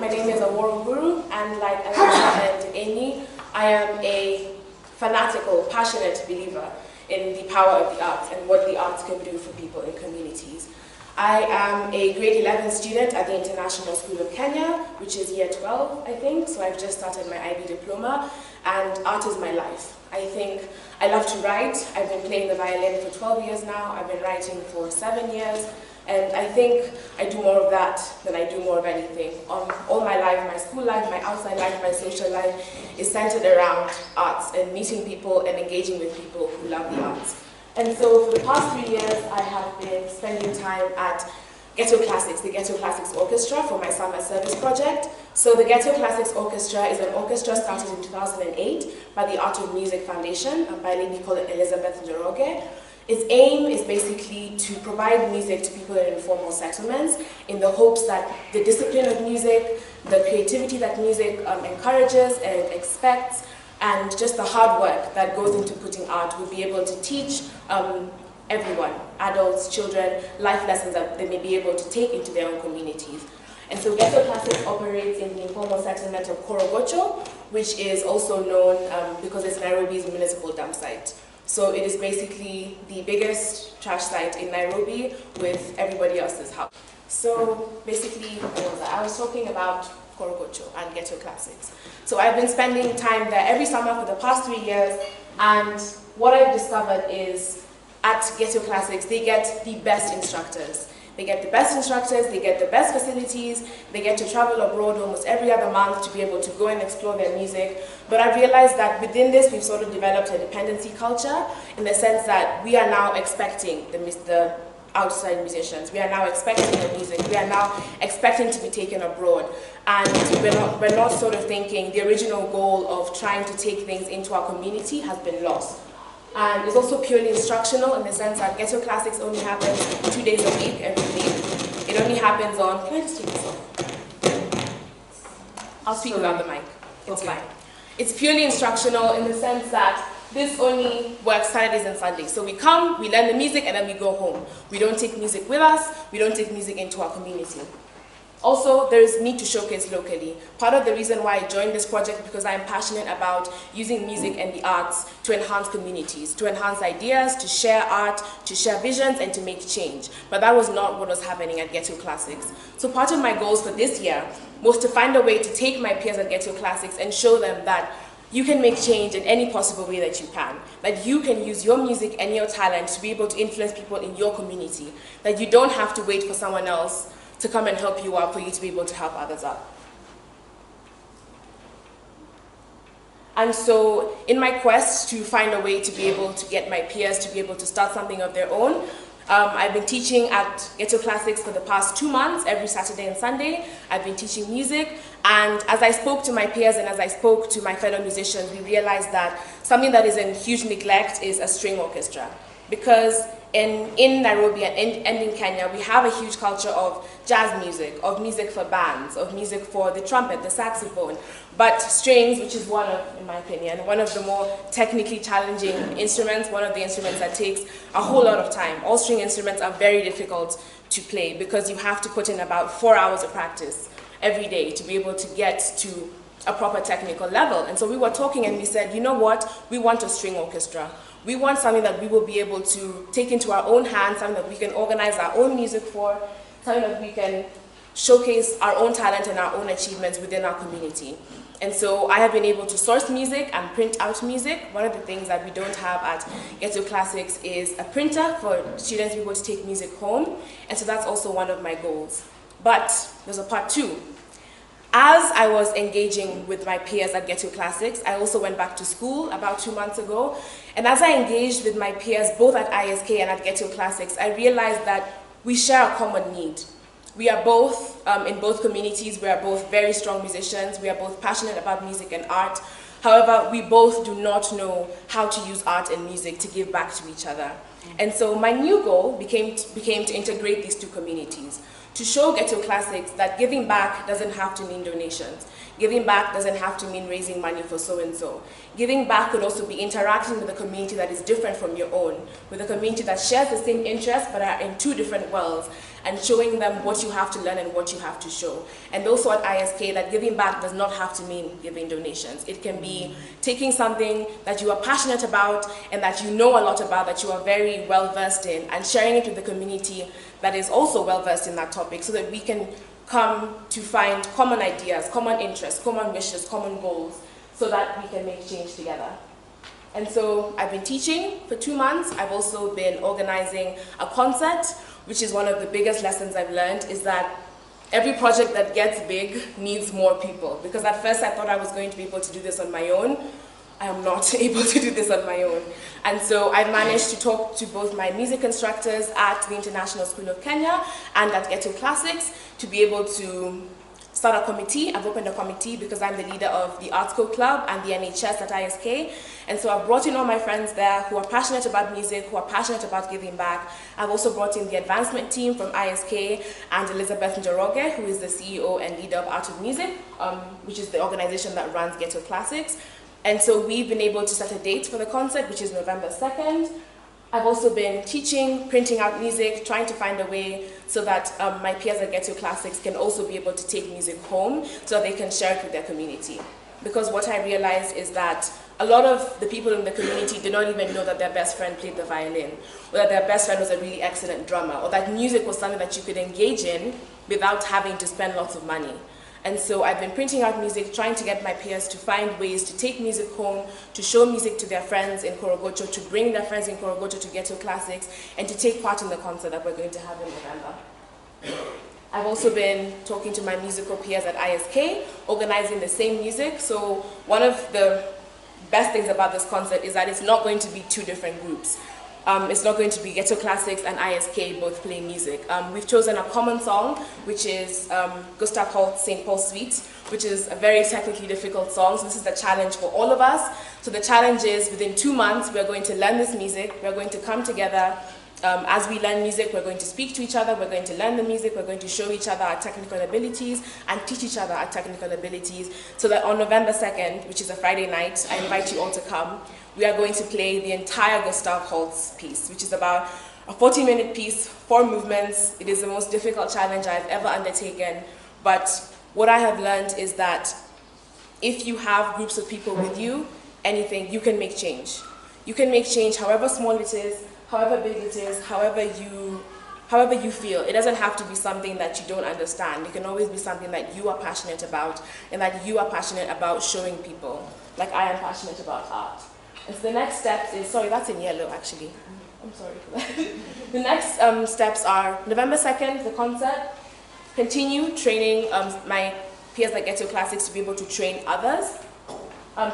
my name is Awuor, and like Alisa and Amy, I am a fanatical, passionate believer in the power of the arts and what the arts can do for people in communities. I am a grade 11 student at the International School of Kenya, which is year 12, I think, so I've just started my IB diploma, and art is my life. I think I love to write. I've been playing the violin for 12 years now. I've been writing for 7 years, and I think I do more of that than I do more of anything. All my life, my school life, my outside life, my social life is centered around arts and meeting people and engaging with people who love the arts. And so for the past 3 years, I have been spending time at Ghetto Classics, the Ghetto Classics Orchestra, for my summer service project. So the Ghetto Classics Orchestra is an orchestra started in 2008 by the Art of Music Foundation and by a lady called Elizabeth Njoroge. Its aim is basically to provide music to people in informal settlements in the hopes that the discipline of music, the creativity that music encourages and expects, and just the hard work that goes into putting art will be able to teach everyone, adults, children, life lessons that they may be able to take into their own communities. And so Ghetto Classics operates in the informal settlement of Korogocho, which is also known because it's Nairobi's municipal dump site. So it is basically the biggest trash site in Nairobi with everybody else's house. So basically, I was talking about Korogocho and Ghetto Classics. So I've been spending time there every summer for the past 3 years, and what I've discovered is at Ghetto Classics, they get the best instructors. They get the best instructors, they get the best facilities, they get to travel abroad almost every other month to be able to go and explore their music. But I realized that within this, we've sort of developed a dependency culture in the sense that we are now expecting the outside musicians. We are now expecting the music. We are now expecting to be taken abroad. And we're not sort of thinking the original goal of trying to take things into our community has been lost. And it's also purely instructional in the sense that Ghetto Classics only happens 2 days a week, every week. It only happens on, can I just take this off? I'll speak without the mic, it's fine. It's purely instructional in the sense that this only works Saturdays and Sundays. So we come, we learn the music, and then we go home. We don't take music with us, we don't take music into our community. Also, there is need to showcase locally. Part of the reason why I joined this project is because I am passionate about using music and the arts to enhance communities, to enhance ideas, to share art, to share visions, and to make change. But that was not what was happening at Ghetto Classics. So part of my goals for this year was to find a way to take my peers at Ghetto Classics and show them that you can make change in any possible way that you can, that you can use your music and your talent to be able to influence people in your community, that you don't have to wait for someone else to come and help you out for you to be able to help others out. And so in my quest to find a way to be able to get my peers to be able to start something of their own, I've been teaching at Ghetto Classics for the past 2 months, every Saturday and Sunday. I've been teaching music, and as I spoke to my peers and as I spoke to my fellow musicians, we realized that something that is in huge neglect is a string orchestra. Because in Nairobi and in Kenya, we have a huge culture of jazz music, of music for bands, of music for the trumpet, the saxophone. But strings, which is one of, in my opinion, one of the more technically challenging instruments, one of the instruments that takes a whole lot of time. All string instruments are very difficult to play because you have to put in about 4 hours of practice every day to be able to get to a proper technical level. And so we were talking and we said, you know what, we want a string orchestra. We want something that we will be able to take into our own hands, something that we can organize our own music for, something that we can showcase our own talent and our own achievements within our community. And so I have been able to source music and print out music. One of the things that we don't have at Ghetto Classics is a printer for students to be able to take music home. And so that's also one of my goals. But there's a part 2. As I was engaging with my peers at Ghetto Classics, I also went back to school about 2 months ago. And as I engaged with my peers, both at ISK and at Ghetto Classics, I realized that we share a common need. We are both, in both communities, we are both very strong musicians, we are both passionate about music and art. However, we both do not know how to use art and music to give back to each other. And so my new goal became to integrate these two communities, to show Ghetto Classics that giving back doesn't have to mean donations. Giving back doesn't have to mean raising money for so-and-so. Giving back could also be interacting with a community that is different from your own, with a community that shares the same interests but are in two different worlds, and showing them what you have to learn and what you have to show. And also at ISK, that giving back does not have to mean giving donations. It can be taking something that you are passionate about and that you know a lot about, that you are very well versed in, and sharing it with the community that is also well versed in that topic, so that we can come to find common ideas, common interests, common wishes, common goals, so that we can make change together. And so I've been teaching for 2 months. I've also been organizing a concert, which is one of the biggest lessons I've learned, is that every project that gets big needs more people. Because at first I thought I was going to be able to do this on my own. I am not able to do this on my own. And so I've managed to talk to both my music instructors at the International School of Kenya and at Ghetto Classics to be able to start a committee. I've opened a committee because I'm the leader of the Artsco Club and the NHS at ISK. And so I've brought in all my friends there who are passionate about music, who are passionate about giving back. I've also brought in the advancement team from ISK and Elizabeth Njoroge, who is the CEO and leader of Art of Music, which is the organization that runs Ghetto Classics. And so we've been able to set a date for the concert, which is November 2nd. I've also been teaching, printing out music, trying to find a way so that my peers at Ghetto Classics can also be able to take music home so that they can share it with their community. Because what I realized is that a lot of the people in the community did not even know that their best friend played the violin, or that their best friend was a really excellent drummer, or that music was something that you could engage in without having to spend lots of money. And so I've been printing out music, trying to get my peers to find ways to take music home, to show music to their friends in Korogocho, to bring their friends in Korogocho to Ghetto Classics, and to take part in the concert that we're going to have in November. I've also been talking to my musical peers at ISK, organizing the same music. So one of the best things about this concert is that it's not going to be two different groups. It's not going to be Ghetto Classics and ISK both playing music. We've chosen a common song, which is Gustav Holst's St. Paul Suite, which is a very technically difficult song. So this is the challenge for all of us. So the challenge is within 2 months, we're going to learn this music. We're going to come together. As we learn music, we're going to speak to each other. We're going to learn the music. We're going to show each other our technical abilities and teach each other our technical abilities, so that on November 2nd, which is a Friday night, I invite you all to come. We are going to play the entire Gustav Holst piece, which is about a 40-minute piece, 4 movements. It is the most difficult challenge I've ever undertaken. But what I have learned is that if you have groups of people with you, anything, you can make change. You can make change however small it is, however big it is, however you feel. It doesn't have to be something that you don't understand. It can always be something that you are passionate about and that you are passionate about showing people, like I am passionate about art. And so the next steps is, sorry, that's in yellow actually. I'm sorry for that. The next steps are November 2nd, the concert. Continue training my peers at Ghetto Classics to be able to train others.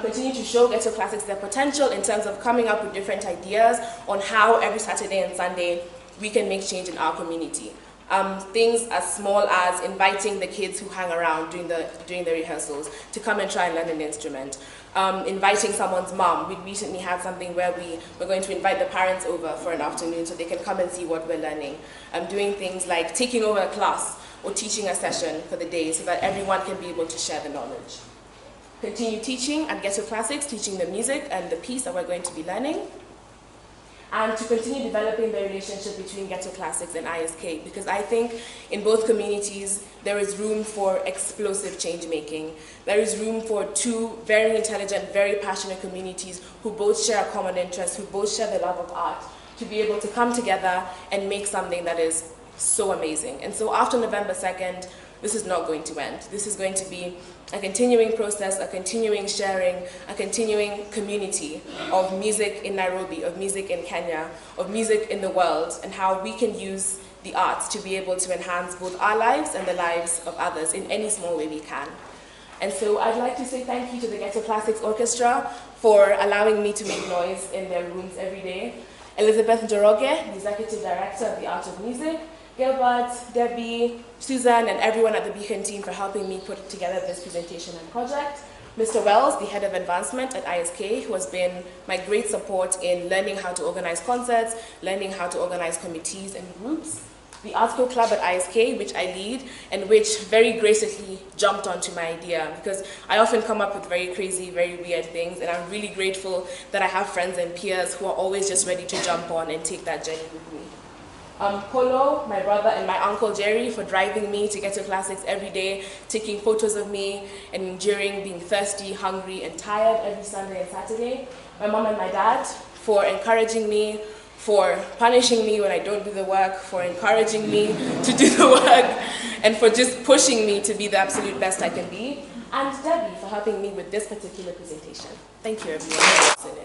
Continue to show Ghetto Classics their potential in terms of coming up with different ideas on how every Saturday and Sunday we can make change in our community. Things as small as inviting the kids who hang around during the rehearsals to come and try and learn an instrument. Inviting someone's mom. We recently had something where we're going to invite the parents over for an afternoon so they can come and see what we're learning. Doing things like taking over a class or teaching a session for the day so that everyone can be able to share the knowledge. Continue teaching at Ghetto Classics, teaching the music and the piece that we're going to be learning. And to continue developing the relationship between Ghetto Classics and ISK, because I think in both communities there is room for explosive change making. There is room for two very intelligent, very passionate communities who both share a common interest, who both share the love of art, to be able to come together and make something that is so amazing. And so after November 2nd, this is not going to end. This is going to be a continuing process, a continuing sharing, a continuing community of music in Nairobi, of music in Kenya, of music in the world, and how we can use the arts to be able to enhance both our lives and the lives of others in any small way we can. And so I'd like to say thank you to the Ghetto Classics Orchestra for allowing me to make noise in their rooms every day. Elizabeth Njoroge, the Executive Director of the Art of Music, Gilbert, Debbie, Susan, and everyone at the Beacon team for helping me put together this presentation and project. Mr. Wells, the Head of Advancement at ISK, who has been my great support in learning how to organize concerts, learning how to organize committees and groups. the article club at ISK, which I lead, and which very graciously jumped onto my idea, because I often come up with very crazy, very weird things, and I'm really grateful that I have friends and peers who are always just ready to jump on and take that journey with me. Polo, my brother, and my uncle Jerry for driving me to Ghetto Classics every day, taking photos of me, and enduring being thirsty, hungry, and tired every Sunday and Saturday. My mom and my dad for encouraging me, for punishing me when I don't do the work, for encouraging me to do the work, and for just pushing me to be the absolute best I can be. And Debbie for helping me with this particular presentation. Thank you, everyone.